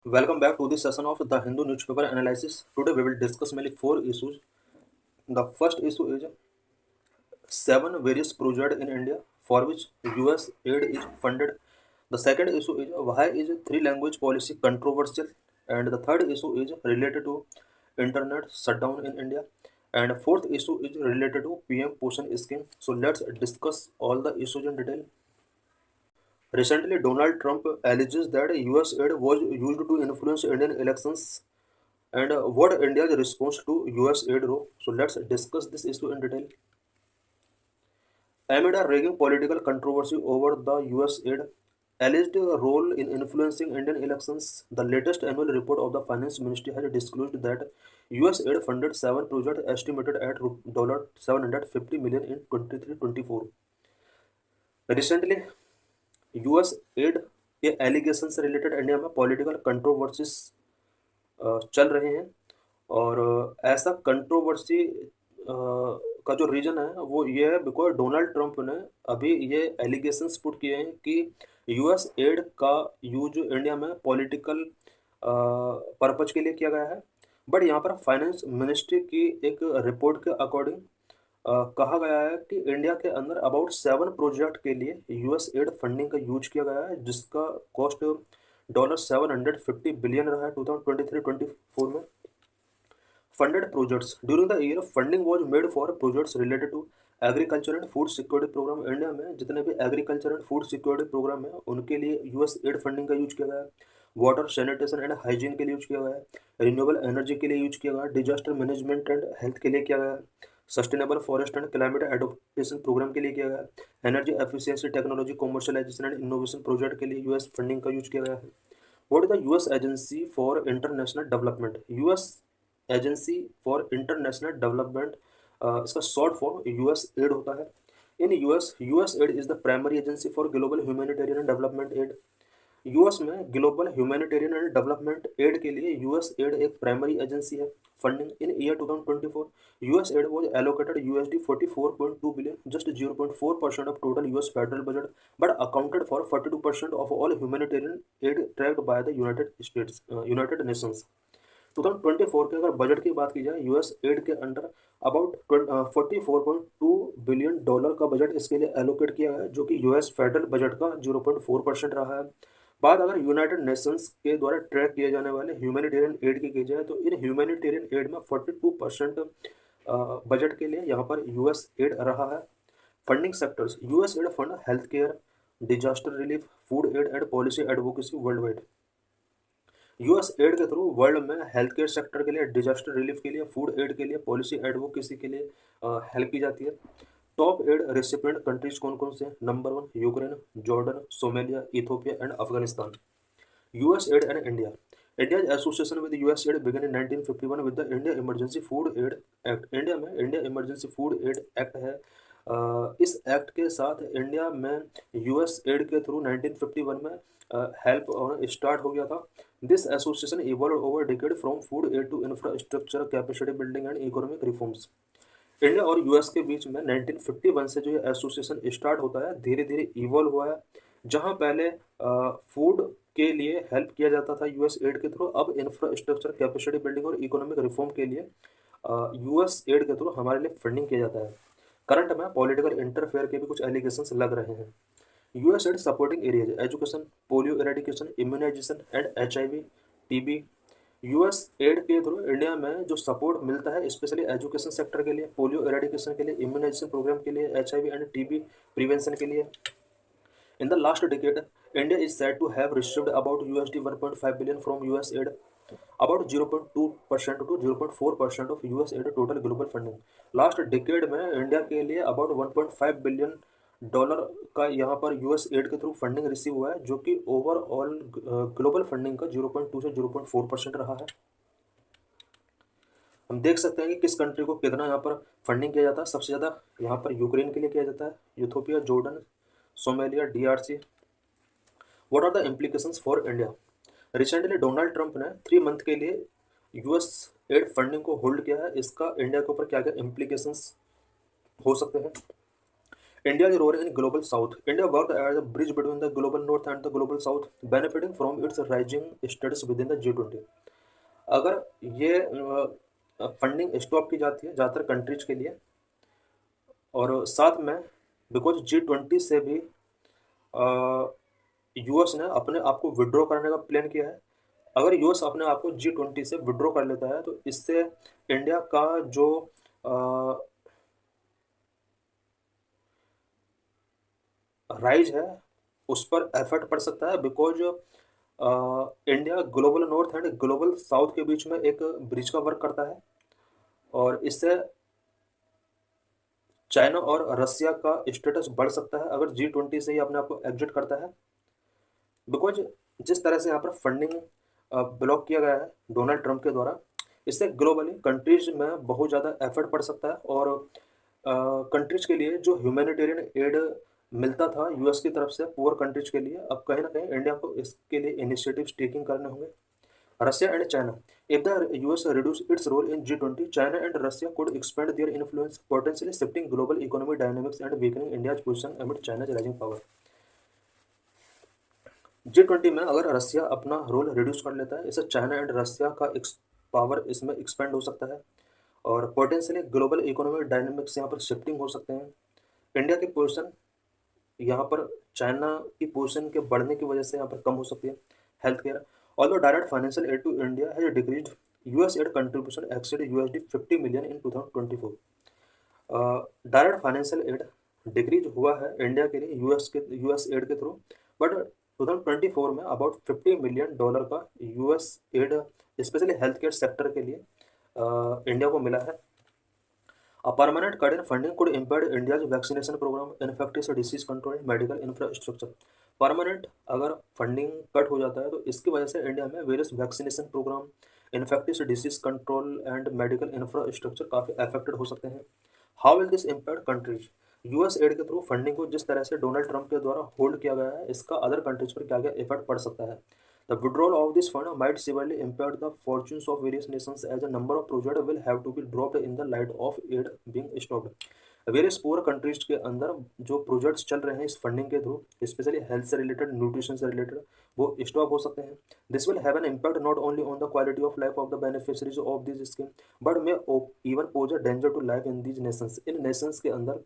Welcome back to this session of the Hindu newspaper analysis. Today we will discuss mainly four issues. The first issue is seven various projects in India for which US aid is funded. The second issue is why is three language policy controversial, and the third issue is related to internet shutdown in India, and fourth issue is related to PM Poshan scheme. So let's discuss all the issues in detail. Recently, Donald Trump alleges that US aid was used to influence Indian elections and what India's response to US aid role. So let's discuss this issue in detail. Amid a raging political controversy over the US aid alleged role in influencing Indian elections, the latest annual report of the Finance Ministry has disclosed that US aid funded seven projects estimated at $750 million in 23-24. Recently, US aid के allegation से related India में political controversies चल रहे हैं और ऐसा controversy का जो रीज़न है वो ये है बिकॉज डोनाल्ड ट्रंप ने अभी ये एलिगेशंस पुट किए हैं कि यूएस एड का यूज इंडिया में पॉलिटिकल पर्पज के लिए किया गया है। बट यहाँ पर फाइनेंस मिनिस्ट्री की एक रिपोर्ट के अकॉर्डिंग कहा गया है कि इंडिया के अंदर अबाउट सेवन प्रोजेक्ट के लिए यूएस एड फंडिंग का यूज किया गया है जिसका कॉस्ट $750 बिलियन रहा है 2023-24 में। Funded projects during the year funding was made for projects related to agriculture and food security program. India में जितने भी agriculture and food security program है उनके लिए यूएस एड फंडिंग का यूज किया गया है। वाटर सैनिटेशन एंड हाइजीन के लिए यूज किया गया है। रिन्यूएबल एनर्जी के लिए यूज किया गया है। डिजास्टर मैनेजमेंट एंड हेल्थ के लिए किया गया है। Sustainable forest and climate adoption program के लिए किया गया है। Energy efficiency technology commercialization and innovation project के लिए यूएस फंडिंग का यूज किया गया है। What is the US agency for international development? US agency for international development, इसका शॉर्ट फॉर्म यूएस एड होता है। In US aid is the primary agency for global humanitarian and development aid. US में global humanitarian and development add के लिए US add एक primary agency है। Funding in year 2024 US add was allocated USD 44.2 billion, just 0.4% of total US federal budget, but accounted for 42% of all humanitarian add tracked by the United Nations. 2024 के अगर budget की बात की जाए US aid के under about $44.2 billion का budget इसके लिए एलोकेट किया गया है जो कि यूएस फेडरल बजट का 0.4% रहा है। बात अगर यूनाइटेड नेशंस के द्वारा ट्रैक किए जाने वाले ह्यूमैनिटेरियन एड की जाए तो इन ह्यूमैनिटेरियन एड में 42% बजट के लिए यहाँ पर यूएस एड रहा है। Funding sectors US aid fund health care, disaster relief, food aid and policy advocacy worldwide. US aid के थ्रू वर्ल्ड में हेल्थ केयर सेक्टर के लिए, डिजास्टर रिलीफ के लिए, फूड एड के लिए, पॉलिसी एडवोकेसी के लिए हेल्प की जाती है। टॉप एड रेसिपिएंट कंट्रीज कौन कौन से? Number 1 Ukraine, Jordan, Somalia, Ethiopia and Afghanistan. US add and India India's association with US aid began in 1951 with the India Emergency Food Aid Act। India में India emergency food aid act है। इस act के साथ India में US aid के through 1951 में help start हो गया था। This association evolve over decade from food aid to infrastructure capacity building and economic reforms. India और यूएस के बीच में 1951 से जो ये एसोसिएशन स्टार्ट होता है धीरे धीरे इवॉल्व हुआ है। जहाँ पहले फूड के लिए हेल्प किया जाता था यूएस एड के थ्रू, अब इंफ्रास्ट्रक्चर कैपेसिटी बिल्डिंग और इकोनॉमिक रिफॉर्म के लिए यूएस एड के थ्रू हमारे लिए फंडिंग किया जाता है। करंट में पॉलिटिकल इंटरफेयर के भी कुछ एलिगेशंस लग रहे हैं। US aid supporting areas education, polio eradication, immunization and HIV, TB. US aid के थ्रू इंडिया में जो सपोर्ट मिलता है स्पेशली एजुकेशन सेक्टर के लिए, पोलियो एरेडिकेशन के लिए, इम्यूनाइजेशन प्रोग्राम के लिए, HIV एंड टीबी प्रिवेंशन के लिए। In the last decade, India is said to have received about USD 1.5 billion from US aid, about 0.2% to 0.4% of US aid total global funding। Last decade में India के लिए about 1.5 billion dollar का यहाँ पर US aid के through funding receive हुआ है जो कि ओवरऑल ग्लोबल फंडिंग का 0.2 से 0.4% रहा है। हम देख सकते हैं कि किस कंट्री को कितना यहाँ पर फंडिंग किया जाता है। सबसे ज़्यादा यहाँ पर यूक्रेन के लिए किया जाता है, Ethiopia, Jordan, Somalia, DRC। What are the implications for India? Recently Donald Trump ने 3 मंथ के लिए यूएस एड फंडिंग को होल्ड किया है। इसका इंडिया के ऊपर क्या क्या इम्प्लीकेशंस हो सकते हैं? India's role in global south. India worked as a bridge between the global north and the global south, benefiting from its rising status within the G20. अगर ये फंडिंग स्टॉप की जाती है ज़्यादातर कंट्रीज के लिए, और साथ में बिकॉज G20 से भी यूएस ने अपने आप को विड्रॉ करने का प्लान किया है। अगर यूएस अपने आप को G20 से विड्रॉ कर लेता है तो इससे इंडिया का जो राइज है उस पर इफेक्ट पड़ सकता है, because India global north and global south के बीच में एक ब्रिज का वर्क करता है, और इससे चाइना और रसिया का स्टेटस बढ़ सकता है अगर G20 से ही अपने आप को एग्जिट करता है। बिकॉज जिस तरह से यहाँ पर फंडिंग ब्लॉक किया गया है डोनाल्ड ट्रंप के द्वारा, इससे ग्लोबली कंट्रीज में बहुत ज़्यादा एफर्ट पड़ सकता है, और कंट्रीज के लिए जो ह्यूमैनिटेरियन एड मिलता था यूएस की तरफ से पुअर कंट्रीज के लिए, अब कहीं ना कहीं इंडिया को इसके लिए इनिशिएटिव्स टेकिंग करने होंगे। Russia and China. If the US reduce its role in G20, China and Russia could expand their influence, potentially shifting global economic dynamics and weakening India's position amid China's rising power. G20 में अगर रसिया अपना role reduce कर लेता है, इससे China and Russia का power इसमें expand हो सकता है, और पोटेंशियली ग्लोबल इकोनॉमिक डायनेमिक्स यहाँ पर शिफ्टिंग हो सकते हैं। इंडिया की पोजीशन यहाँ पर चाइना की पोजीशन के बढ़ने की वजह से यहाँ पर कम हो सकती है। Health care, although direct financial aid to India has decreased, US aid contribution exceeded $50 million in 2024. Direct financial aid decrease हुआ है इंडिया के लिए यूएस एड के थ्रू, बट 2024 में अबाउट $50 मिलियन का US add specially health care sector के लिए India को मिला है। A permanent cut in funding could impede India's vaccination program, infectious disease control, medical infrastructure. Permanent अगर फंडिंग कट हो जाता है तो इसकी वजह से इंडिया में various vaccination program, infectious disease control and medical infrastructure काफ़ी अफेक्टेड हो सकते हैं। How will this impact countries? US aid के थ्रू फंडिंग को जिस तरह से डोनाल्ड ट्रंप के द्वारा होल्ड किया गया है, इसका अदर कंट्रीज पर क्या क्या इफेक्ट पड़ सकता है। The withdrawal of this fund might severely impact the fortunes of various nations as a number of projects will have to be dropped in the light of aid being stopped. Various poor countries के अंदर जो projects चल रहे हैं इस funding के through, specially health से related, nutrition से रिलेटेड, वो स्टॉप हो सकते हैं। This will have an impact not only on the quality of life of the beneficiaries of this scheme but may even pose a danger to life in these nations. इन नेशंस के अंदर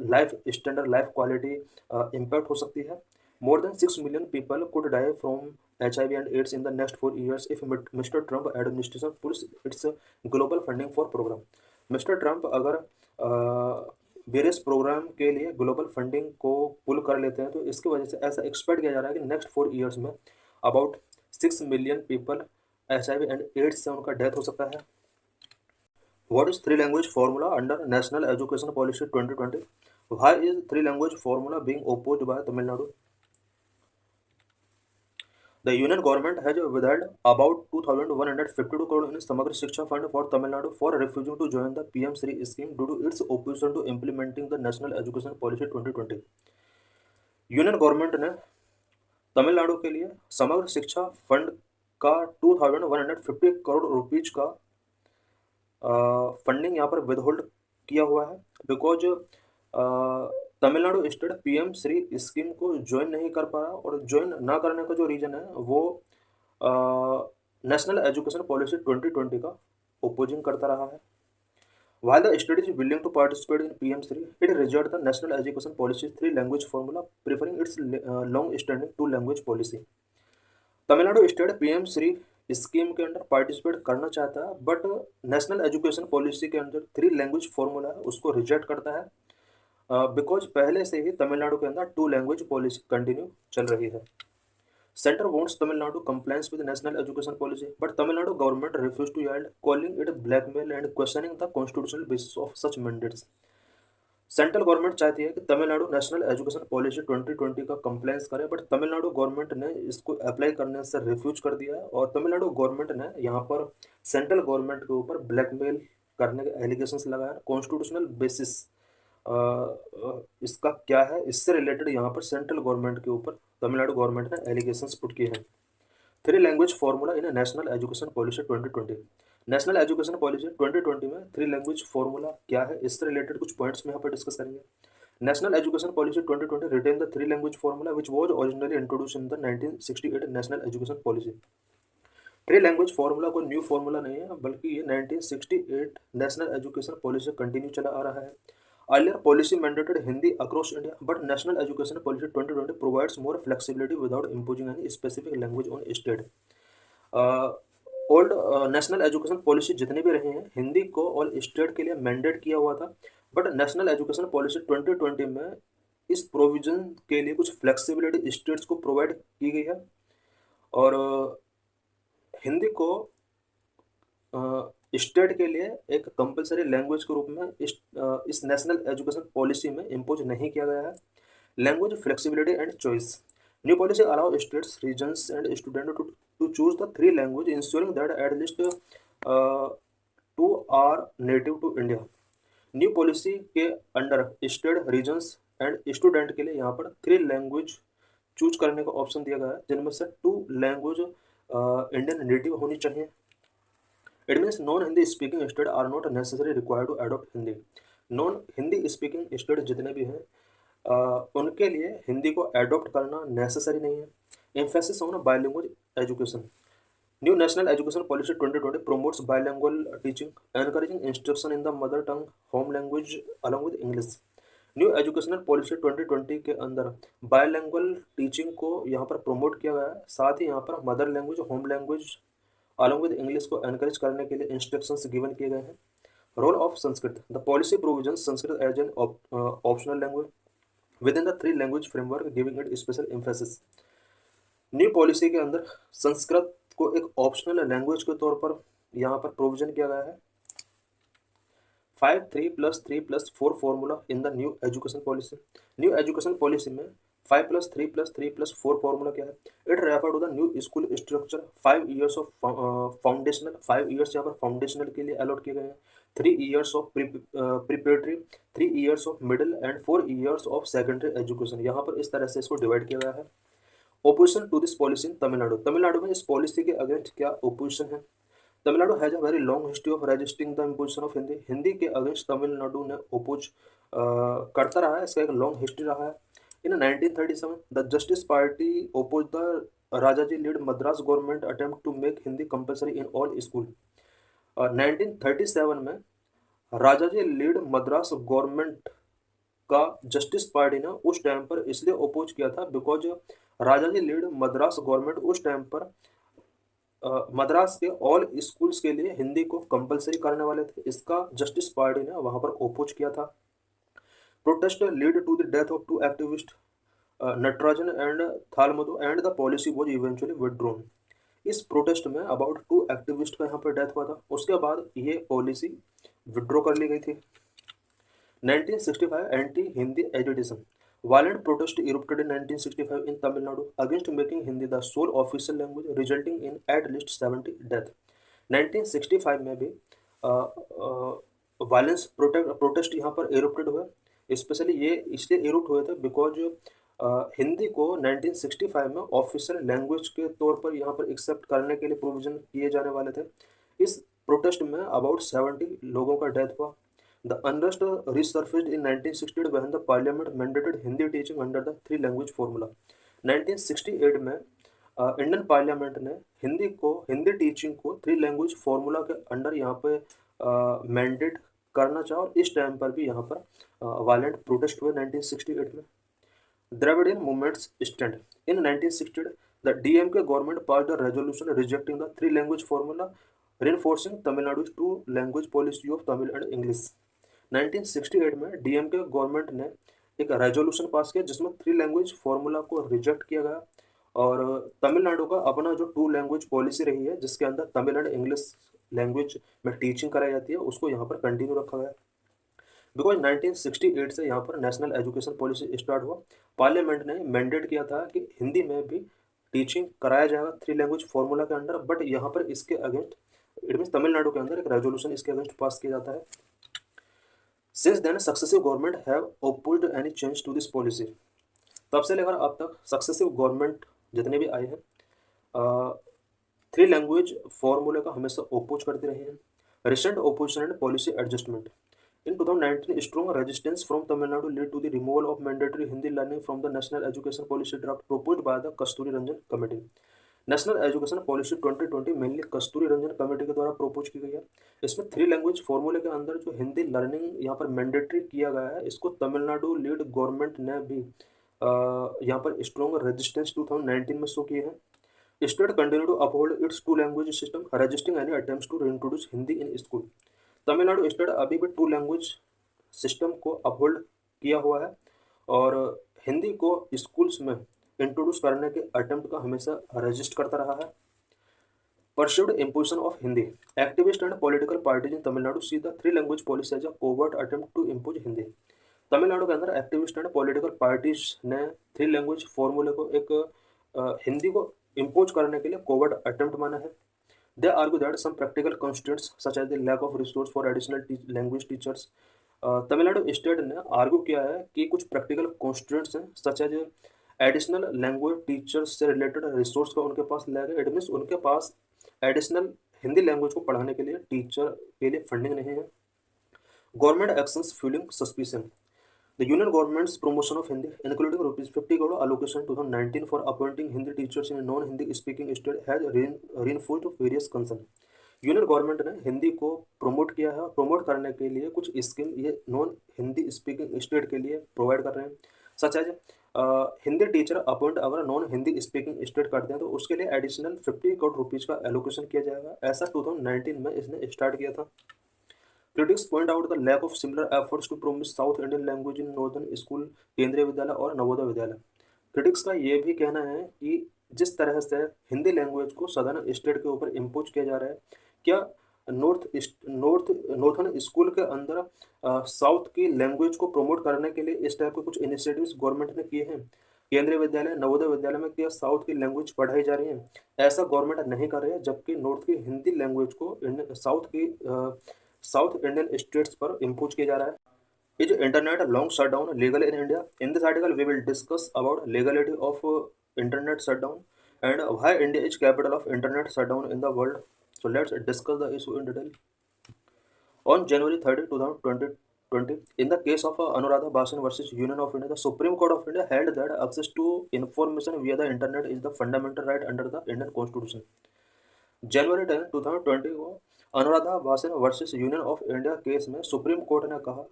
life standard, life quality impact हो सकती है। More than 6 million people could die from HIV and AIDS in the next 4 years if Mr. Trump administration pulls its global funding for program. Mr. Trump अगर various programme के लिए global funding को पुल कर लेते हैं तो इसकी वजह से ऐसा एक्सपेक्ट किया जा रहा है कि नेक्स्ट 4 ईयर्स में about 6 million people HIV and AIDS से उनका डेथ हो सकता है। What is 3 language formula under National Education Policy 2020? Why is 3 language formula being opposed by Tamil Nadu? The union government has withheld about 2,152 crore in Samagra Shiksha Fund for Tamil Nadu for refusing to join the PM Shri scheme due to its opposition to implementing the National Education Policy 2020. Union government ने तमिलनाडु के लिए समग्र शिक्षा fund का 2,150 crore rupees का funding यहाँ पर withhold किया हुआ है, because Tamil Nadu state PM Shri scheme को ज्वाइन नहीं कर पा रहा, और ज्वाइन ना करने का जो रीज़न है वो नेशनल एजुकेशन पॉलिसी 2020 का ओपोजिंग करता रहा है। While the state is willing to participate in PM Shri, it rejects the national education policy 3 language formula, preferring its long-standing 2 language policy. Tamil Nadu state PM Shri scheme के अंदर पार्टिसिपेट करना चाहता है, बट नेशनल एजुकेशन पॉलिसी के अंदर 3 language फॉर्मूला है उसको reject करता है, बिकॉज पहले से ही तमिलनाडु के अंदर 2 language पॉलिसी कंटिन्यू चल रही है। Centre wants Tamil Nadu compliance with national education policy, but Tamil Nadu government refuse to yield, calling it blackmail and questioning the constitutional basis of such mandates. Central government चाहती है कि तमिलनाडु नेशनल एजुकेशन पॉलिसी 2020 का compliance करे, but Tamil Nadu government ने इसको apply करने से refuse कर दिया है, और तमिलनाडु गवर्नमेंट ने यहाँ पर सेंट्रल गवर्नमेंट के ऊपर ब्लैकमेल करने के एलिगेशंस लगाया। कॉन्स्टिट्यूशनल बेसिस इसका क्या है, इससे रिलेटेड यहाँ पर सेंट्रल गवर्नमेंट के ऊपर तमिलनाडु गवर्नमेंट ने एलिगेशंस पुट किए हैं। 3 language formula in national education policy 2020। National education policy 2020 में 3 language फॉर्मूला क्या है, इससे रिलेटेड कुछ पॉइंट्स में यहाँ पर डिस्कस करेंगे। National education policy 2020 retain the three language formula which was originally introduce in the 1968 national education policy. Three language formula कोई न्यू फार्मूला नहीं है, बल्कि ये 1968 नेशनल एजुकेशन पॉलिसी कंटिन्यू चला आ रहा है। Earlier policy mandated Hindi across India, but national education policy 2020 provides more flexibility without imposing any specific language on state. Old national education policy जितने भी रहे हैं, हिंदी को ऑल स्टेट के लिए मैंडेट किया हुआ था, बट नेशनल एजुकेशन पॉलिसी 2020 में इस प्रोविजन के लिए कुछ फ्लेक्सिबिलिटी स्टेट्स को प्रोवाइड की गई है, और हिंदी को स्टेट के लिए एक कंपलसरी लैंग्वेज के रूप में इस नेशनल एजुकेशन पॉलिसी में इम्पोज नहीं किया गया है। Language flexibility and choice, new policy allow states, regions and student to choose the three language, ensuring that at least two are native to India. New policy के under state, regions and student के लिए यहाँ पर three language choose करने का option दिया गया है, जिनमें से टू लैंग्वेज इंडियन नेटिव होनी चाहिए। It means non Hindi speaking state are not necessary required to adopt Hindi. Non Hindi speaking state जितने भी हैं, उनके लिए हिंदी को एडॉप्ट करना नेसेसरी नहीं है। Emphasis on bilingual education, new national education policy 2020 promotes bilingual teaching, encouraging instruction in the mother tongue home language along with English। New educational policy 2020 के अंदर बायलैंग्वेज टीचिंग को यहाँ पर प्रमोट किया गया है, साथ ही यहाँ पर mother language, home language along with English को एनकरेज करने के लिए इंस्ट्रक्शंस गिवन किए गए हैं। Role of Sanskrit, the policy provision Sanskrit as an optional language within the three language framework, giving it special emphasis. New policy के अंदर संस्कृत को एक ऑप्शनल लैंग्वेज के तौर पर यहाँ पर प्रोविजन किया गया है। 5 3+3+4 formula in the new education policy. New education policy में 5+3+3+4 फॉर्मूला क्या है? It refer to the new school structure. 5 years of foundational, 5 years यहाँ पर फाउंडेशनल के लिए अलॉट किए गए हैं। 3 years of preparatory, 3 years of middle and 4 years of secondary education. यहाँ पर इस तरह से इसको डिवाइड किया गया है। Opposition to this policy in Tamil Nadu, Tamil Nadu में इस पॉलिसी के अगेंस्ट क्या ओपोजिशन है? Tamil Nadu has a very long history of resisting the imposition of Hindi. Hindi के अगेंस्ट तमिलनाडु ने ओपोज करता रहा है, इसका एक लॉन्ग हिस्ट्री रहा है। In 1937 the justice party oppose the Rajaji lead Madras government attempt to make Hindi compulsory in all school. 1937 में राजाजी लीड मद्रास गवर्नमेंट का जस्टिस पार्टी ने उस टाइम पर इसलिए ओपोज किया था because Rajaji lead Madras government उस टाइम पर मद्रास के ऑल स्कूल्स के लिए हिंदी को कंपलसरी करने वाले थे। इसका जस्टिस पार्टी ने वहां पर ओपोज किया था। Protest lead to the death of 2 activist Natarajan and Thalamuthu and the policy was eventually withdrawn. इस प्रोटेस्ट में अबाउट 2 एक्टिविस्ट का यहाँ पर डेथ हुआ था, उसके बाद ये पॉलिसी विड्रॉ कर ली गई थी। 1965 anti Hindi agitation, violent protest erupted in 1965 in Tamil Nadu against making Hindi the sole official language, resulting in at least 70 death। 1965 में भी वायलेंस प्रोटेस्ट यहाँ पर एरुप्टेड हुए। स्पेशली ये इसलिए एरुप्ट हुए थे बिकॉज हिंदी को 1965 में ऑफिशियल लैंग्वेज के तौर पर यहाँ पर एक्सेप्ट करने के लिए प्रोविजन किए जाने वाले थे। इस प्रोटेस्ट में अबाउट 70 लोगों का डेथ हुआ। The unrest resurfaced in 1968 when the parliament mandated Hindi teaching under the three language formula। 1968 में इंडियन पार्लियामेंट ने हिंदी टीचिंग को थ्री लैंग्वेज फार्मूला के अंडर यहाँ पे मैंडेट करना चाहा, और इस टाइम पर भी यहाँ पर वायलेंट प्रोटेस्ट हुए 1968 में। Dravidian movements stand, in 1968 the DMK government passed the resolution rejecting the three language formula, reinforcing तमिलनाडु's two language policy of Tamil and English। 1968 में DMK गवर्नमेंट ने एक रेजोल्यूशन पास किया जिसमें थ्री लैंग्वेज फार्मूला को reject किया गया, और तमिलनाडु का अपना जो 2 लैंग्वेज पॉलिसी रही है जिसके अंदर तमिल एंड इंग्लिश लैंग्वेज में टीचिंग कराई जाती है, उसको यहाँ पर कंटिन्यू रखा गया। बिकॉज 1968 से यहाँ पर नेशनल एजुकेशन पॉलिसी स्टार्ट हुआ, पार्लियामेंट ने मैंडेट किया था कि हिंदी में भी टीचिंग कराया जाएगा थ्री लैंग्वेज फार्मूला के अंडर, बट यहाँ पर इसके अगेंस्ट इट मीन तमिलनाडु के अंदर एक रेजोल्यूशन इसके अगेंस्ट पास किया जाता है। Since then successive government have opposed any change to this policy, तब से लेकर अब तक सक्सेसिव गवर्नमेंट जितने भी आए हैं थ्री लैंग्वेज फार्मूले का हमेशा ओपोज करते रहे हैं। Recent opposition and policy adjustment, In 2019, strong resistance from Tamil Nadu led to the removal of mandatory Hindi learning from the National Education Policy draft proposed by the Kasturi Ranjan Committee. National education policy 2020 mainly Kasturi Ranjan committee के द्वारा propose की गई है। इसमें 3 language फॉर्मूले के अंदर जो हिंदी लर्निंग यहाँ पर मैंडेटरी किया गया है, इसको तमिलनाडु लीड गवर्नमेंट ने भी यहाँ पर स्ट्रॉन्ग रेजिस्टेंस 2019 में शो किए हैं। State continue to uphold its 2 language system resisting any attempts to introduce Hindi in school. Tamil Nadu state अभी भी 2 लैंग्वेज सिस्टम को अपहोल्ड किया हुआ है और हिंदी को स्कूल्स में इंट्रोड्यूस करने के अटेम्प्ट का हमेशा रजिस्ट करता रहा है। Pursued imposition of Hindi. Activists and political parties in Tamil Nadu see the 3 language policy as a covert attempt to impose Hindi. Tamil Nadu के अंदर एक्टिविस्ट एंड पॉलिटिकल पार्टीज ने 3 लैंग्वेज फॉर्मूले को एक हिंदी को इम्पोज करने के लिए कोवर्ट अटेम्प्ट माना है। They argue that some practical constraints such as the lack of resource for additional language teachers. Tamil Nadu state ने आर्ग्यू किया है कि कुछ प्रैक्टिकल कंस्ट्रेंट्स हैं such as additional language teachers से रिलेटेड रिसोर्स का उनके पास लैग है। इट मीन्स उनके पास एडिशनल हिंदी लैंग्वेज को पढ़ाने के लिए टीचर के लिए फंडिंग नहीं है। Government actions fuelling suspicion. The union governments promotion of Hindi including ₹50 crore allocation 2019 for appointing Hindi teachers in non Hindi speaking state has reinforced various concern. Union government ने हिंदी को प्रमोट किया है। प्रमोट करने के लिए कुछ स्कीम ये नॉन हिंदी स्पीकिंग स्टेट के लिए प्रोवाइड कर रहे हैं। Such as Hindi teacher appoint अगर नॉन हिंदी स्पीकिंग स्टेट करते हैं तो उसके लिए एडिशनल ₹50 करोड़ का एलोकेशन किया जाएगा। ऐसा 2019 में इसने स्टार्ट किया था। Critics point out the lack of similar efforts to promote south Indian language in northern school, Kendriya Vidyalaya और नवोदय विद्यालय। क्रिटिक्स का ये भी कहना है कि जिस तरह से हिंदी लैंग्वेज को सदर्न स्टेट के ऊपर इम्पोज किया जा रहा है, क्या नॉर्थन स्कूल के अंदर साउथ की लैंग्वेज को प्रमोट करने के लिए इस टाइप के कुछ इनिशिएटिव्स गवर्नमेंट ने किए हैं? केंद्रीय विद्यालय नवोदय विद्यालय में क्या साउथ की लैंग्वेज पढ़ाई जा रही है? ऐसा गवर्नमेंट नहीं कर रही है, जबकि नॉर्थ की हिंदी लैंग्वेज को साउथ इंडियन स्टेट्स पर इम्पोज किया जा रहा है। Is internet long shutdown legal in India? In this article, we will discuss about legality of internet shutdown and why India is capital of internet shutdown in the world. So let's discuss the issue in detail. On January 30, 2020, in the case of Anuradha Bhasan versus Union of India, the Supreme Court of India held that access to information via the internet is the fundamental right under the Indian Constitution. जनवरी 10, 2020 को अनुराधा भासन versus union of India case में supreme court ने कहा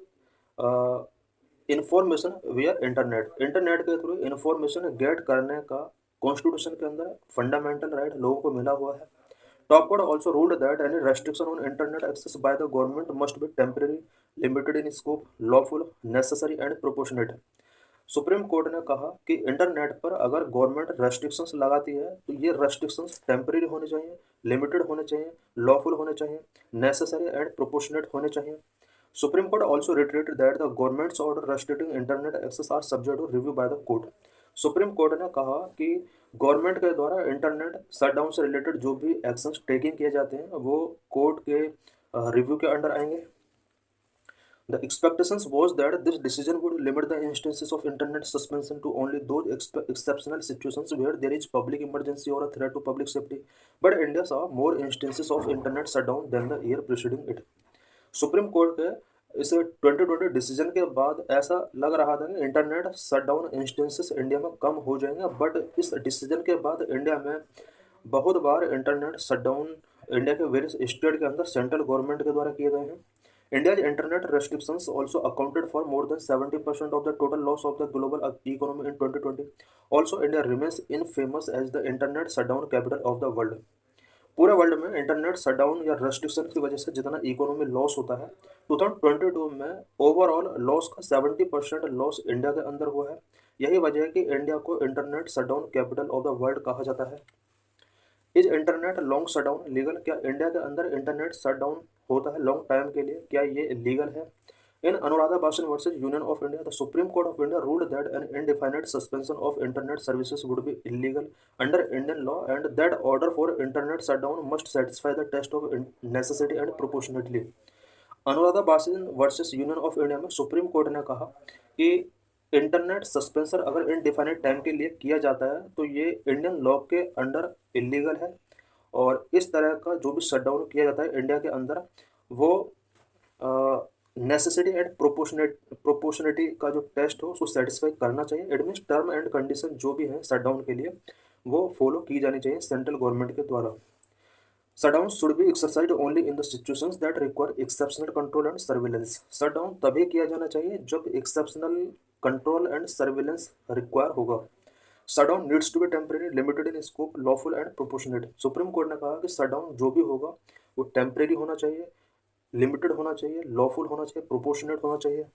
information विया internet के through information gate करने का constitution के अंदर फंडामेंटल राइट लोगों को मिला हुआ है। Top court also ruled that any restriction on internet access by the government must be temporary, limited in scope, lawful, necessary and proportionate. Supreme court ने कहा कि इंटरनेट पर अगर गवर्नमेंट रेस्ट्रिक्शंस लगाती है तो ये रेस्ट्रिक्शंस टेम्परेरी होने चाहिए, लिमिटेड होने चाहिए, लॉफुल होने चाहिए, नेसेसरी एंड प्रोपोर्शनेट होने चाहिए। Supreme Court also reiterated that the government's order restricting internet access are subject to review by the court. Supreme court ने कहा कि गवर्नमेंट के द्वारा इंटरनेट शटडाउन से रिलेटेड जो भी एक्शंस टेकिंग किए जाते हैं वो कोर्ट के रिव्यू के अंडर आएंगे। The expectations was that this decision would limit the instances of internet suspension to only those exceptional situations where there is public emergency or a threat to public safety. But India saw more instances of internet shutdown than the year preceding it. Supreme court के इस 2020 decision के बाद ऐसा लग रहा था कि internet shutdown instances India में कम हो जाएंगे, बट इस डिसीजन के बाद इंडिया में बहुत बार इंटरनेट शटडाउन इंडिया के वेरियस स्टेट के अंदर सेंट्रल गवर्नमेंट के द्वारा किए गए हैं। India's internet restrictions also accounted for more than 70% of the total loss of the global economy in 2020. Also, India remains infamous as the internet shutdown capital of the world. पूरे world में internet shutdown या restriction की वजह से जितना economy loss होता है, 2022 में ओवरऑल लॉस का 70% लॉस इंडिया के अंदर हुआ है। यही वजह है कि इंडिया को internet shutdown capital of the world कहा जाता है। Is internet long shutdown legal? क्या इंडिया के अंदर इंटरनेट शटडाउन होता है लॉन्ग टाइम के लिए, क्या ये लीगल है? In Anuradha Bhasan versus Union of India, the Supreme Court of India ruled that an indefinite suspension of internet services would be illegal under Indian law and that order for internet shutdown must satisfy the test of necessity and proportionality. Anuradha बासन versus union of India में supreme court ने कहा कि internet suspension अगर इनडिफाइनेट time के लिए किया जाता है तो ये इंडियन लॉ के अंडर इलीगल है और इस तरह का जो भी शटडाउन किया जाता है इंडिया के अंदर वो नेसेसिटी एंड प्रोपोर्शनिटी का जो टेस्ट हो उसको सेटिस्फाई करना चाहिए। It means term and condition जो भी है शटडाउन के लिए वो फॉलो की जानी चाहिए सेंट्रल गवर्नमेंट के द्वारा। Shutdown should be exercised only in the situations that require exceptional control and surveillance. Shutdown तभी किया जाना चाहिए जब exceptional control and surveillance require होगा। Shutdown needs to be temporary, limited in scope, lawful and proportionate. Supreme court ने कहा कि shutdown जो भी होगा वो टेम्परेरी होना चाहिए, लिमिटेड होना चाहिए, लॉफुल होना चाहिए, प्रोपोर्शनेट होना चाहिए।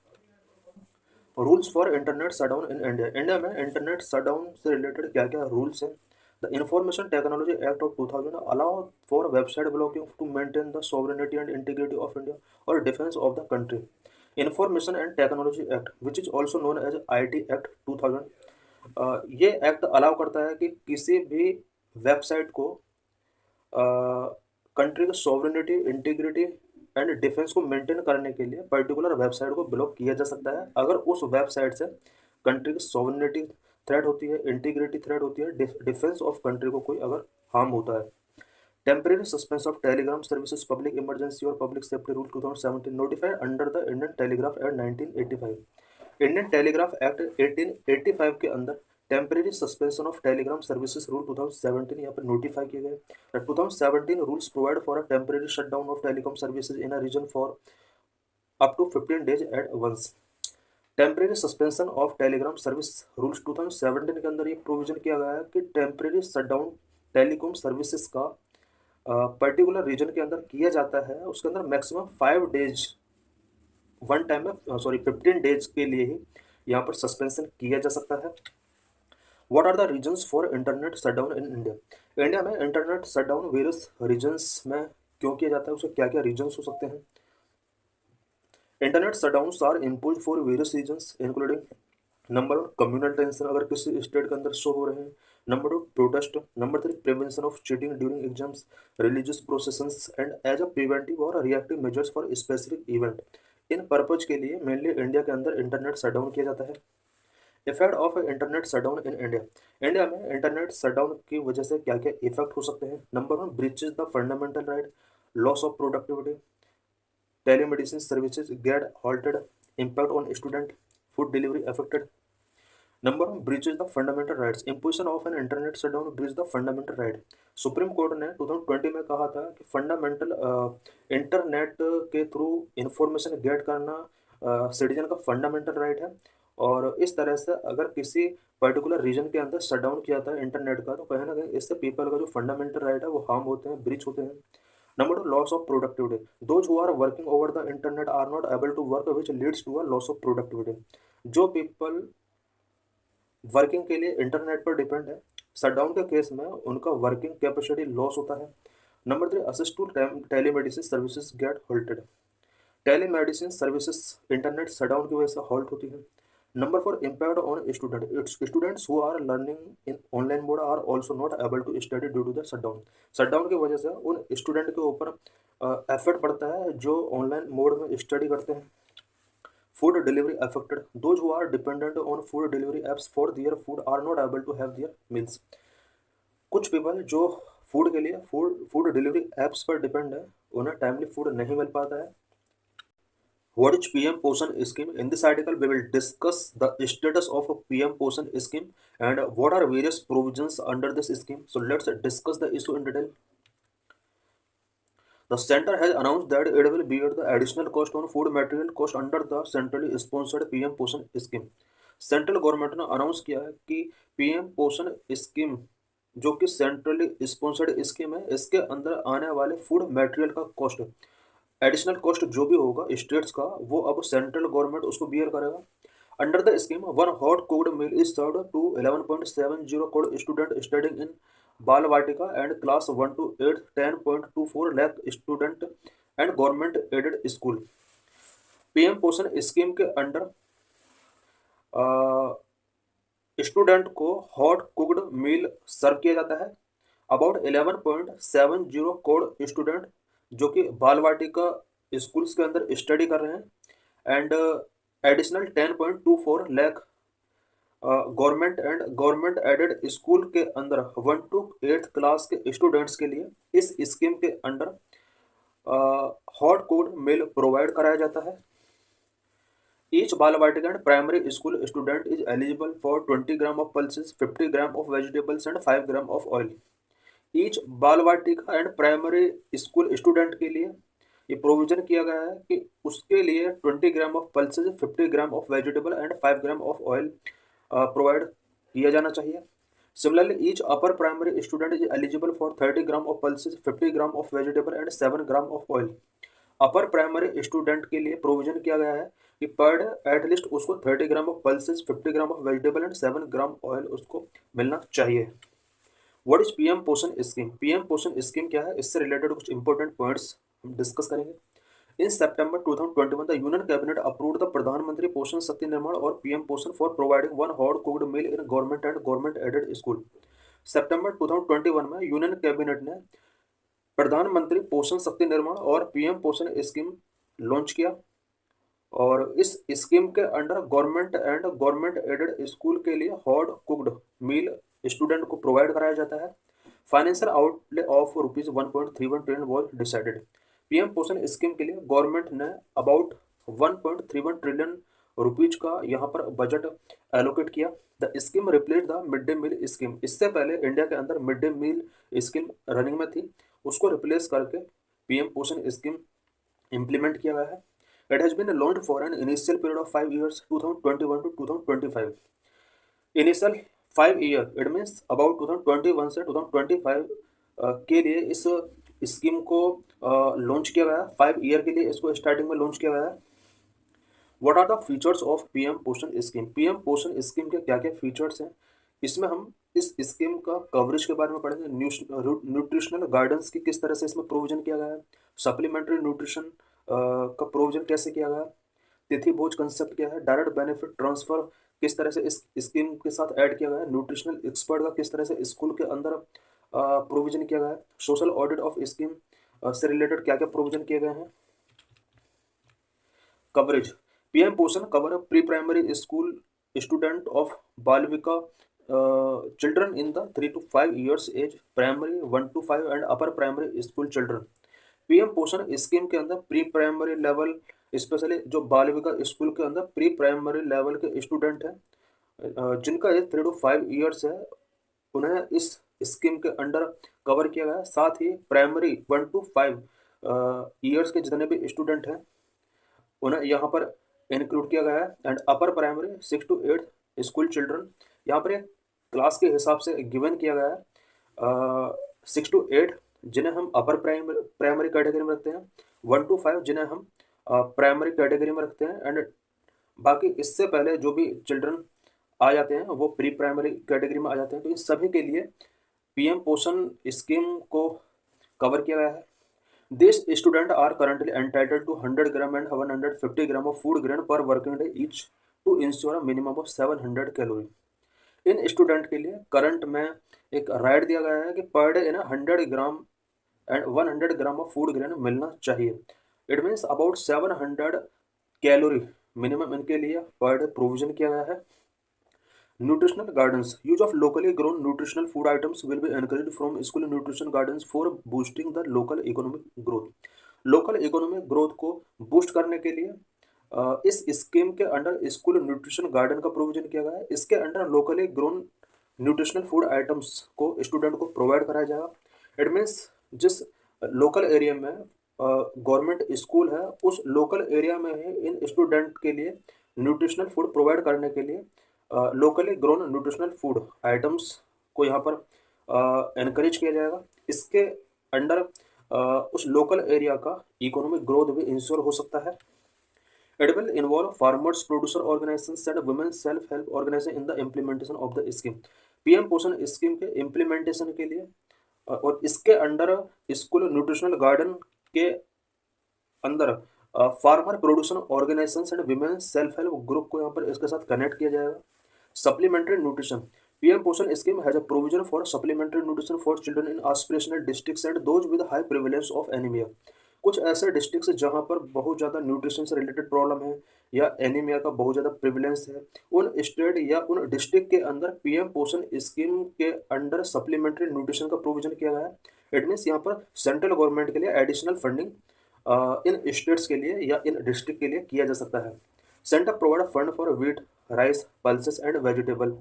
Rules for internet shutdown in India. India में इंटरनेट शटडाउन से रिलेटेड क्या क्या रूल्स हैं? The information technology act of 2000 allow for website blocking to maintain the sovereignty and integrity of India और defence of the country. Information and technology act which is also known as IT act 2000, ये act allow करता है कि किसी भी website को country की sovereignty, integrity and defence को मेंटेन करने के लिए पर्टिकुलर वेबसाइट को ब्लॉक किया जा सकता है अगर उस वेबसाइट से कंट्री की सॉवरेनिटी थ्रेट होती है, इंटीग्रिटी थ्रेट होती है, डिफेंस ऑफ कंट्री को कोई अगर हार्म होता है। Temporary suspense of telegram services, public emergency और public safety rule 2017 notified under the Indian telegraph act 1985। Indian telegraph act 1885 के अंदर temporary suspension of telegram services rule 2017 यहाँ पर नोटिफाई किए गए। 2017 rules provide for a temporary shutdown of telecom services in a region for up to 15 days at once. Temporary suspension of telegram service rules 2017 के अंदर ये provision किया गया है कि टेम्परेरी शटडाउन टेलीकॉम सर्विसेज का पर्टिकुलर रीजन के अंदर किया जाता है, उसके अंदर मैक्सिमम 5 days वन टाइम में 15 days के लिए ही यहाँ पर सस्पेंशन किया जा सकता है। What are the reasons for internet shutdown in India? India में इंटरनेट शटडाउन वेरियस रीजन्स में क्यों किया जाता है, उसके क्या क्या रीजन्स हो सकते हैं? Internet shutdowns are impose for various reasons including number 1 communal tension, अगर किसी स्टेट के अंदर शो हो रहे हैं। Number 2 protest. Number 3 prevention of cheating during exams, religious processions and as a preventive और reactive measures for specific event. इन पर्पज के लिए मेनली इंडिया के अंदर इंटरनेट शटडाउन किया जाता है। Effect of internet shutdown in India. India में इंटरनेट शटडाउन की वजह से क्या क्या इफेक्ट हो सकते हैं? Number 1 breaches the fundamental right, loss of productivity, telemedicine services get halted, impact on student, food delivery affected. Number one, breaches the fundamental rights. Imposition of an internet shutdown breaches the fundamental right. Supreme court ने 2020 में कहा था कि fundamental internet के through information gate करना citizen का fundamental right है, और इस तरह से अगर किसी पर्टिकुलर रीजन के अंदर शटडाउन किया जाता है इंटरनेट का तो कहीं ना कहीं इससे पीपल का जो फंडामेंटल राइट है वो हार्म होते हैं, ब्रीच होते हैं। Number 2, loss of productivity. Those who are working over the internet are not able to work, which leads to a loss of productivity. जो people वर्किंग के लिए इंटरनेट पर डिपेंड है, शटडाउन के केस में उनका वर्किंग कैपेसिटी लॉस होता है। Number 3, assist to telemedicine services get halted. Telemedicine services internet shutdown की वजह से हॉल्ट होती है। Number 4, impact on student. Students who are learning in online mode are also not able to study due to the shutdown. Shutdown की वजह से उन student के ऊपर एफर्ट पड़ता है जो ऑनलाइन मोड में स्टडी करते हैं। Food delivery affected. Those who are dependent on food delivery apps for their food are not able to have their meals. कुछ पीपल जो फूड के लिए फूड डिलीवरी एप्स पर डिपेंड है, उन्हें टाइमली फूड नहीं मिल पाता है। What is PM Poshan scheme? In this article, we will discuss the status of a PM Poshan scheme and what are various provisions under this scheme. So let's discuss the issue in detail. The center has announced that it will bear the additional cost on food material cost under the centrally sponsored PM Poshan scheme. Central government ने announce किया है कि PM Poshan scheme जो कि centrally sponsored scheme है, इसके अंदर आने वाले फूड मटेरियल का कॉस्ट, एडिशनल कॉस्ट जो भी होगा स्टेट्स का, वो अब सेंट्रल गवर्नमेंट उसको बियर करेगा। Under the scheme 1 hot cooked meal is served to 11.70 crore student studying in Bal Vatika and class 1 to 8 10.24 lakh student and government aided school. PM Poshan scheme के under student को हॉट कुक्ड मील सर्व किया जाता है। About 11.70 crore student जो कि बाल वाटिका schools के अंदर स्टडी कर रहे हैं and additional 10.24 lakh government and government aided school के अंदर 1 to 8th क्लास के स्टूडेंट्स के लिए इस स्कीम के under hot cooked meal provide कराया जाता है। Each Balavatika and primary school student is eligible for 20 gram of pulses, 50 gram of vegetables and 5 gram of oil. Each बाल Vatika and primary school student के लिए ये प्रोविजन किया गया है कि उसके लिए 20 gram of pulses, 50 gram of vegetable and 5 gram of oil provide किया जाना चाहिए. Similarly, each upper primary student is eligible for 30 gram of pulses, 50 gram of vegetable and 7 gram of oil. Upper primary student के लिए provision किया गया है कि per day at least उसको 30 gram of pulses, 50 gram of vegetable and 7 gram oil उसको मिलना चाहिए. What is PM Poshan scheme? PM Poshan scheme क्या है, इससे रिलेटेड कुछ इंपॉर्टेंट पॉइंट्स हम डिस्कस करेंगे. In September 2021 the union cabinet approved the Pradhan Mantri Poshan Shakti Nirman और PM Poshan for providing one hot cooked meal in government and government aided school. सितंबर 2021 में यूनियन कैबिनेट ने प्रधानमंत्री पोषण शक्ति निर्माण और पीएम पोषण स्कीम लॉन्च किया और इस स्कीम के under government and government aided school के लिए हॉट कुक्ड मील स्टूडेंट को प्रोवाइड कराया जाता है. Financial outlay of ₹1.31 trillion was decided. PM Poshan scheme के लिए गवर्नमेंट ने अबाउट 1.31 ट्रिलियन रुपीज का यहाँ पर बजट एलोकेट किया. The scheme replace the mid day meal scheme. इससे पहले इंडिया के अंदर mid day meal scheme running में थी, उसको रिप्लेस करके पीएम पोषण स्कीम इम्प्लीमेंट किया गया है. It has been launched for an initial period of 5 years 2021 to 2025. Initial 5 year it means about 2021 से 2025 के लिए इस स्कीम को लॉन्च किया गया. 5 year के लिए इसको स्टार्टिंग में लॉन्च किया गया है. What are the features of PM Poshan scheme? PM Poshan scheme के क्या क्या फीचर्स हैं, इसमें हम इस स्कीम का कवरेज के बारे में पढ़ेंगे. न्यूट्रिशनल गाइडेंस की किस तरह से इसमें प्रोविजन किया गया है, सप्लीमेंट्री न्यूट्रिशन का प्रोविजन कैसे किया गया, तिथि भोज कंसेप्ट क्या है, डायरेक्ट बेनिफिट ट्रांसफर किस तरह से इस स्कीम के साथ ऐड किया गया है, न्यूट्रिशनल एक्सपर्ट का किस तरह से स्कूल के अंदर प्रोविजन किया गया है, सोशल ऑडिट ऑफ स्कीम से रिलेटेड क्या क्या प्रोविजन किए गए हैं. Coverage. PM Poshan cover pre primary school student of Balvatika children in the 3 to 5 years एज, primary 1 to 5 and upper primary school children. PM Poshan scheme के अंदर प्री प्राइमरी लेवल, स्पेशली जो बाल विकास स्कूल के अंदर प्री प्राइमरी लेवल के स्टूडेंट हैं जिनका एज 3 to 5 years है, उन्हें इस स्कीम के अंडर कवर किया गया है. साथ ही प्राइमरी 1 to 5 years के जितने भी स्टूडेंट हैं उन्हें यहाँ पर इंक्लूड किया गया है. And upper primary 6 to 8 school children, यहाँ पर एक क्लास के हिसाब से गिवन किया गया है. 6 to 8 जिन्हें हम अपर प्राइमरी कैटेगरी में रखते हैं, 1 to 5 जिन्हें हम प्राइमरी कैटेगरी में रखते हैं, एंड बाकी इससे पहले जो भी चिल्ड्रन आ जाते हैं वो प्री प्राइमरी कैटेगरी में आ जाते हैं. तो इन सभी के लिए पीएम पोषण स्कीम को कवर किया गया है. This student are currently entitled to 100 gram and 150 gram of food grain per working day each to ensure minimum of 700 calorie. इन स्टूडेंट के लिए करंट में एक राइट दिया गया है कि पर डे इन्हें 100 gram and 100 gram of food grain मिलना चाहिए. It means about 700 calorie minimum इनके लिए पर डे प्रोविजन किया गया है. Nutritional gardens. Use of locally grown nutritional food items will be encouraged from school nutrition gardens for boosting the local economic growth. Local economic growth को boost करने के लिए इस स्कीम के अंडर स्कूल न्यूट्रिशन गार्डन का provision किया गया है. इसके under locally grown nutritional food items को स्टूडेंट को प्रोवाइड कराया जाएगा. इट मीन्स जिस लोकल एरिया में गवर्नमेंट स्कूल है उस लोकल एरिया में ही इन स्टूडेंट के लिए न्यूट्रिशनल फूड प्रोवाइड करने के लिए locally grown nutritional food items को यहाँ पर एनकरेज किया जाएगा. इसके अंडर उस लोकल एरिया का इकोनॉमिक ग्रोथ भी इंश्योर हो सकता है. It will involve farmers, producer organisations and women self help organisation in the implementation of the scheme. PM Poshan scheme के इम्प्लीमेंटेशन के लिए और इसके अंडर स्कूल न्यूट्रिशनल गार्डन के अंदर farmer producer organisations and women self help group को यहाँ पर इसके साथ कनेक्ट किया जाएगा. Supplementary nutrition. PM Poshan scheme has a provision for supplementary nutrition for children in aspirational districts and those with high prevalence of anaemia. कुछ ऐसे districts जहाँ पर बहुत ज़्यादा न्यूट्रिशन से रिलेटेड प्रॉब्लम है या एनीमिया का बहुत ज़्यादा प्रिविलेंस है, उन स्टेट या उन डिस्ट्रिक्ट के अंदर पीएम पोषण स्कीम के अंडर सप्लीमेंट्री न्यूट्रिशन का प्रोविजन किया गया है. इट मीन्स यहाँ पर सेंट्रल गवर्नमेंट के लिए एडिशनल फंडिंग इन स्टेट्स के लिए या इन डिस्ट्रिक्ट के लिए किया जा सकता है. Center provide fund for wheat, rice, pulses, and vegetable.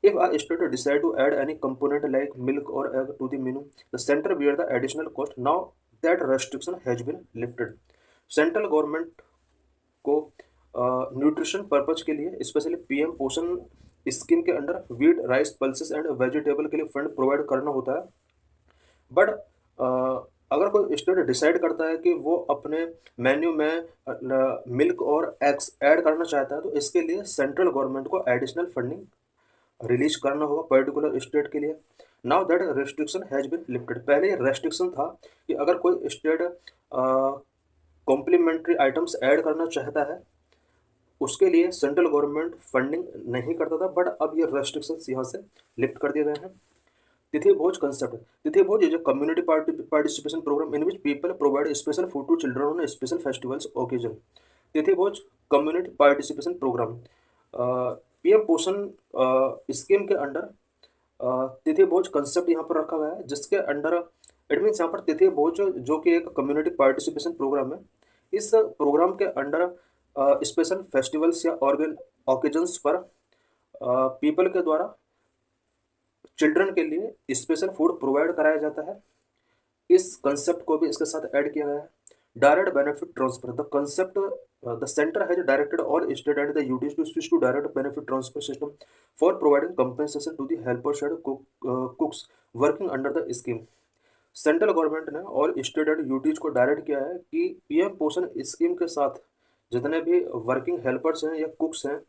If a state decide to add any component like milk or egg to the menu, the center bear the additional cost. Now that restriction has been lifted. Central government को nutrition purpose के लिए specially PM Poshan scheme के under wheat, rice, pulses and vegetable के लिए fund provide करना होता है। But अगर कोई स्टेट डिसाइड करता है कि वो अपने मेन्यू में मिल्क और एग्स ऐड करना चाहता है, तो इसके लिए सेंट्रल गवर्नमेंट को एडिशनल फंडिंग रिलीज करना होगा पर्टिकुलर स्टेट के लिए। Now that restriction has been lifted. पहले रेस्ट्रिक्शन था कि अगर कोई स्टेट कॉम्प्लीमेंट्री आइटम्स ऐड करना चाहता है उसके लिए सेंट्रल गवर्नमेंट फंडिंग नहीं करता था, बट अब ये रेस्ट्रिक्शंस यहाँ से लिफ्ट कर दिए गए हैं। तिथि Bhoj concept. Tithi Bhoj is a community participation program in which people provide special food to children on special festivals occasion. Tithi Bhoj community participation program PM Poshan scheme के अंडर तिथि भोज कंसेप्ट यहाँ पर रखा गया है, जिसके अंडर इट मीन्स यहाँ पर तिथि भोज जो कि एक कम्युनिटी पार्टिसिपेशन प्रोग्राम है। इस प्रोग्राम के अंडर स्पेशल फेस्टिवल्स या ओकेजन्स पर पीपल के द्वारा चिल्ड्रन के लिए स्पेशल फूड प्रोवाइड कराया जाता है। इस कंसेप्ट को भी इसके साथ ऐड किया गया है। Direct benefit transfer. The concept the centre has directed all state and the UTs to switch to direct benefit transfer system for providing compensation to the helpers and cooks working under the scheme. Central government ने और state and UTs को direct किया है कि PM Poshan scheme के साथ जितने भी वर्किंग हेल्पर्स हैं या कुक्स हैं,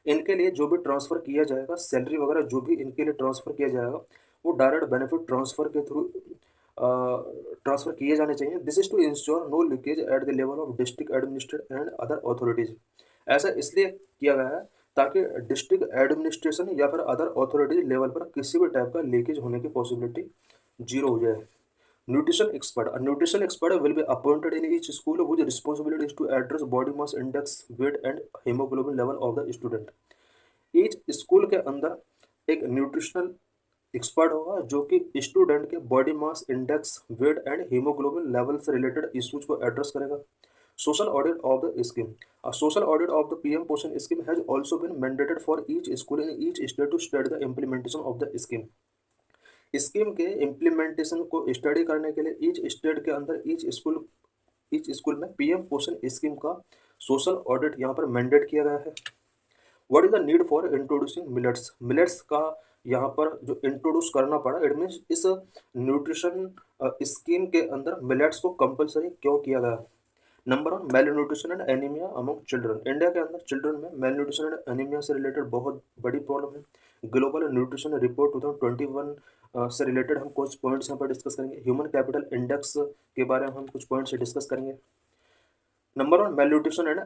इनके लिए जो भी ट्रांसफ़र किया जाएगा, सैलरी वगैरह जो भी इनके लिए ट्रांसफ़र किया जाएगा, वो डायरेक्ट बेनिफिट ट्रांसफ़र के थ्रू ट्रांसफ़र किए जाने चाहिए। This is to ensure no leakage at the level of district administration and other authorities. ऐसा इसलिए किया गया है ताकि डिस्ट्रिक्ट एडमिनिस्ट्रेशन या फिर अदर अथॉरिटीज लेवल पर किसी भी टाइप का लीकेज होने की पॉसिबिलिटी जीरो हो जाए। Nutrition expert. A nutrition expert will be appointed in each school whose responsibility is to address body mass index, weight and hemoglobin level of the student. Each school के अंदर एक nutritional expert होगा जो कि student के body mass index, weight and haemoglobin level से related issues को address करेगा। Social audit of the scheme. A social audit of the PM Poshan scheme has also been mandated for each school in each state to study the implementation of the scheme. Scheme के implementation को study करने के लिए each state के अंदर each school में PM Poshan scheme का social audit यहाँ पर मैंडेट किया गया है। What is the need for introducing millets. Millets का यहाँ पर जो इंट्रोड्यूस करना पड़ा, इट मीन्स इस न्यूट्रिशन स्कीम के अंदर मिलेट्स को कंपलसरी क्यों किया गया। Number 1, malnutrition and anaemia among children. India के अंदर चिल्ड्रन में मेल न्यूट्रिशन एंड एनीमिया से रिलेटेड बहुत बड़ी प्रॉब्लम है। ग्लोबल न्यूट्रिशन रिपोर्ट 2021 से रिलेटेड हम कुछ पॉइंट्स यहाँ पर डिस्कस करेंगे। ह्यूमन कैपिटल इंडेक्स के बारे में हम कुछ पॉइंट्स डिस्कस करेंगे। Number 1, malnutrition and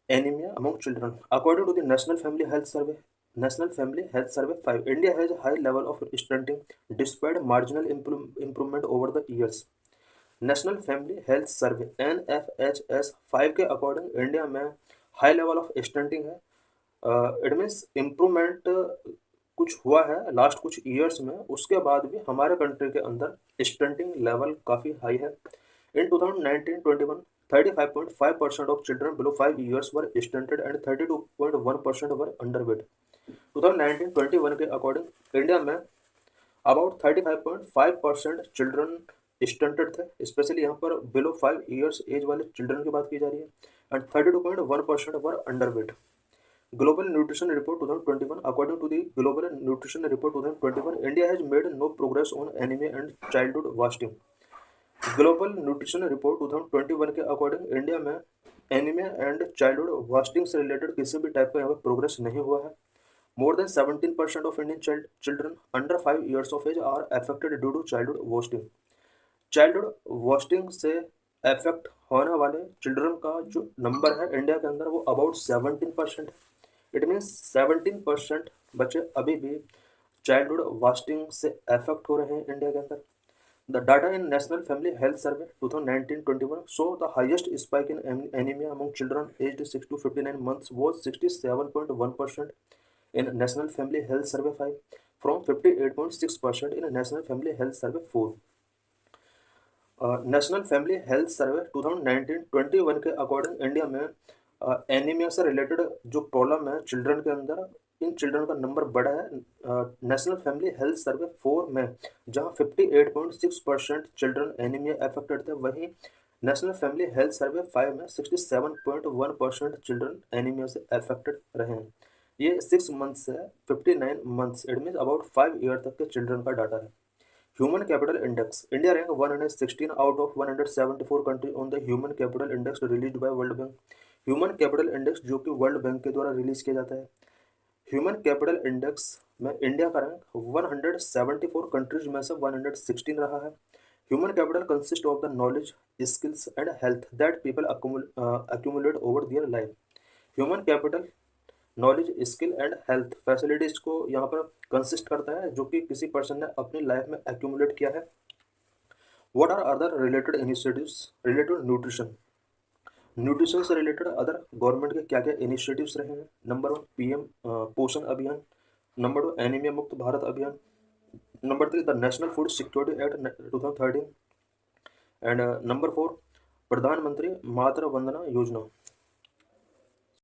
anaemia among children. According to the national family health survey 5, India has high level of stunting despite marginal improvement over the years. National family health survey NFHS 5 के according India में high level of stunting है। It means improvement कुछ हुआ है last कुछ years में, उसके बाद भी हमारे कंट्री के अंदर स्टंटिंग लेवल काफ़ी हाई है। In 2019-21 35.5% of children below 5 years were stunted and 32.1% were underweight. 2019-21 के अकॉर्डिंग इंडिया में अबाउट 35.5% चिल्ड्रन स्टंटेड थे, स्पेशली यहाँ पर बिलो 5 years एज वाले चिल्ड्रन की बात की जा रही है, and 32.1% were underweight. Global nutrition report 2021, according to the global nutrition report 2021, India has made no progress on anaemia and childhood wasting. Global nutrition report 2021 के अकॉर्डिंग इंडिया में anaemia and childhood wasting से related किसी भी type का यहाँ पर progress नहीं हुआ है। More than 17% of Indian children under 5 years of age are affected due to childhood wasting. Childhood wasting से अफेक्ट होने वाले चिल्ड्रन का जो नंबर है इंडिया के अंदर वो अबाउट 17%। इट मीन्स 17% बच्चे अभी भी चाइल्डहुड वास्टिंग से अफेक्ट हो रहे हैं इंडिया के अंदर। The data in national family health survey 2019-21 show the highest spike in anaemia among children aged 6 to 59 months was 67.1% in National Family Health Survey 5 from 58.6% in National Family Health Survey 4. National family health सर्वे 2019-21 के according India में anaemia से related जो problem है children के अंदर, in children का number बड़ा है नेशनल फैमिली हेल्थ सर्वे 4 में, जहां 58.6% चिल्ड्रन एनीमिया अफेक्टेड थे, वहीं नेशनल फैमिली हेल्थ सर्वे 5 में 67.1% चिल्ड्रन एनीमिया से अफेक्टेड रहे हैं। ये 6 मंथ से 59 months, it mean about 5 year तक के चिल्ड्रन का डाटा है। Human capital index, India rank 116 out of 174 country on the human capital index release by world bank. Human capital index जो कि वर्ल्ड बैंक के द्वारा रिलीज किया जाता है। ह्यूमन कैपिटल इंडेक्स में इंडिया का रैंक 174 कंट्रीज में से 116 रहा है। Human capital consist of the knowledge, skills and health that people accumulate over their life. Human capital knowledge, skill and health facilities को यहाँ पर कंसिस्ट करता है जो कि किसी पर्सन ने अपनी लाइफ में एक्यूमुलेट किया है। What are other related initiatives related nutrition, nutrition से रिलेटेड अदर गवर्नमेंट के क्या क्या इनिशिएटिव्स रहे हैं। नंबर 1 पीएम पोषण अभियान, नंबर 2 एनीमिया मुक्त भारत अभियान, number 3 the national food security act 2013 and number 4 प्रधानमंत्री मातृ वंदना योजना।